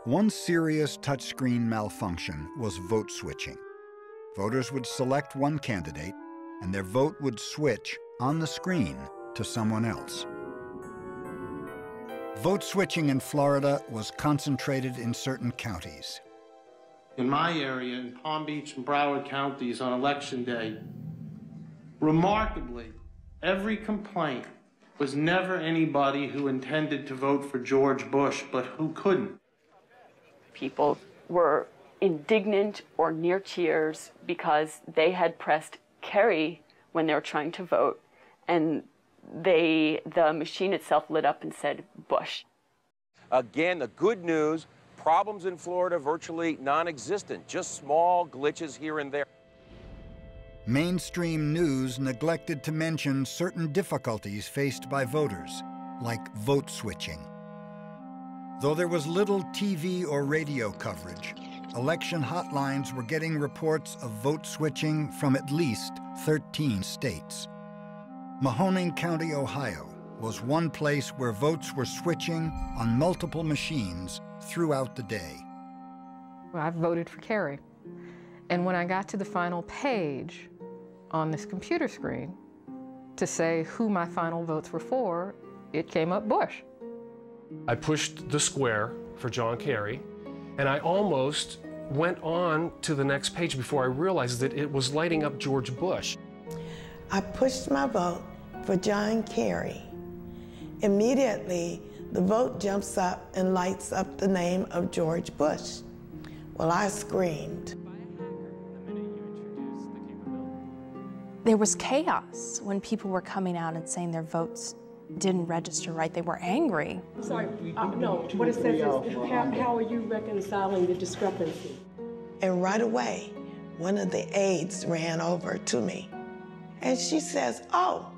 One serious touchscreen malfunction was vote switching. Voters would select one candidate, and their vote would switch on the screen to someone else. Vote switching in Florida was concentrated in certain counties. In my area, in Palm Beach and Broward counties on Election Day, remarkably, every complaint was never anybody who intended to vote for George Bush, but who couldn't. People were indignant or near tears because they had pressed Kerry when they were trying to vote, and the machine itself lit up and said Bush. Again, the good news, problems in Florida virtually non-existent, just small glitches here and there. Mainstream news neglected to mention certain difficulties faced by voters, like vote switching. Though there was little TV or radio coverage, election hotlines were getting reports of vote switching from at least 13 states. Mahoning County, Ohio, was one place where votes were switching on multiple machines throughout the day. Well, I voted for Kerry. And when I got to the final page on this computer screen to say who my final votes were for, it came up Bush. I pushed the square for John Kerry, and I almost went on to the next page before I realized that it was lighting up George Bush. I pushed my vote for John Kerry. Immediately, the vote jumps up and lights up the name of George Bush. Well, I screamed. There was chaos when people were coming out and saying their votes didn't register right. They were angry. Sorry, no, what it says is, how are you reconciling the discrepancy? And right away, one of the aides ran over to me, and she says, "Oh,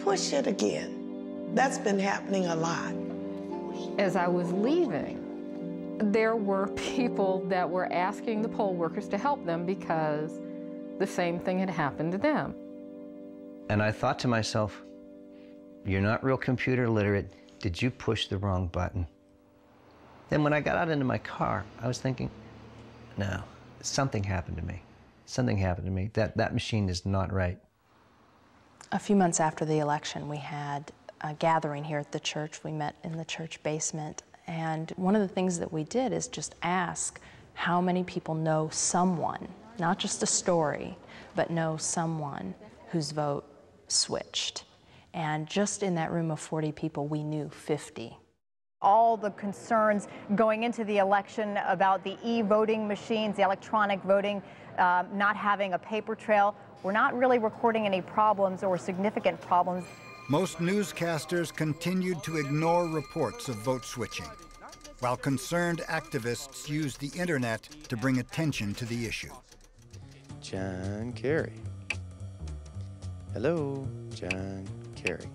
push it again." That's been happening a lot. As I was leaving, there were people that were asking the poll workers to help them because the same thing had happened to them. And I thought to myself, you're not real computer literate. Did you push the wrong button? Then when I got out into my car, I was thinking, no, something happened to me. Something happened to me. That machine is not right. A few months after the election, we had a gathering here at the church. We met in the church basement. And one of the things that we did is just ask how many people know someone, not just a story, but know someone whose vote switched. And just in that room of 40 people, we knew 50. All the concerns going into the election about the e-voting machines, the electronic voting, not having a paper trail, we're not really recording any problems or significant problems. Most newscasters continued to ignore reports of vote switching, while concerned activists used the internet to bring attention to the issue. John Kerry. Hello, John Kerry.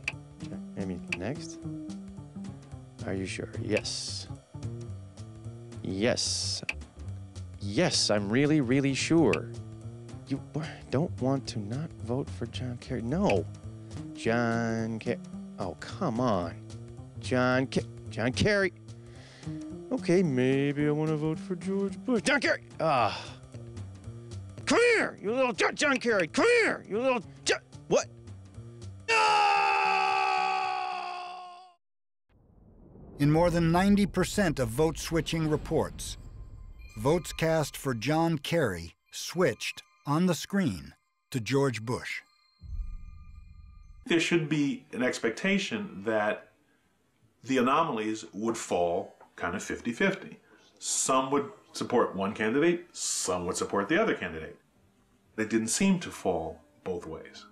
Maybe next? Are you sure? Yes. Yes. Yes, I'm really, really sure. You don't want to not vote for John Kerry? No. John Kerry. Oh, come on. John Kerry. Okay, maybe I want to vote for George Bush. John Kerry! Ah. Come here, you little John Kerry. Come here, you little What? In more than 90% of vote switching reports, votes cast for John Kerry switched on the screen to George Bush. There should be an expectation that the anomalies would fall kind of 50-50. Some would support one candidate, some would support the other candidate. They didn't seem to fall both ways.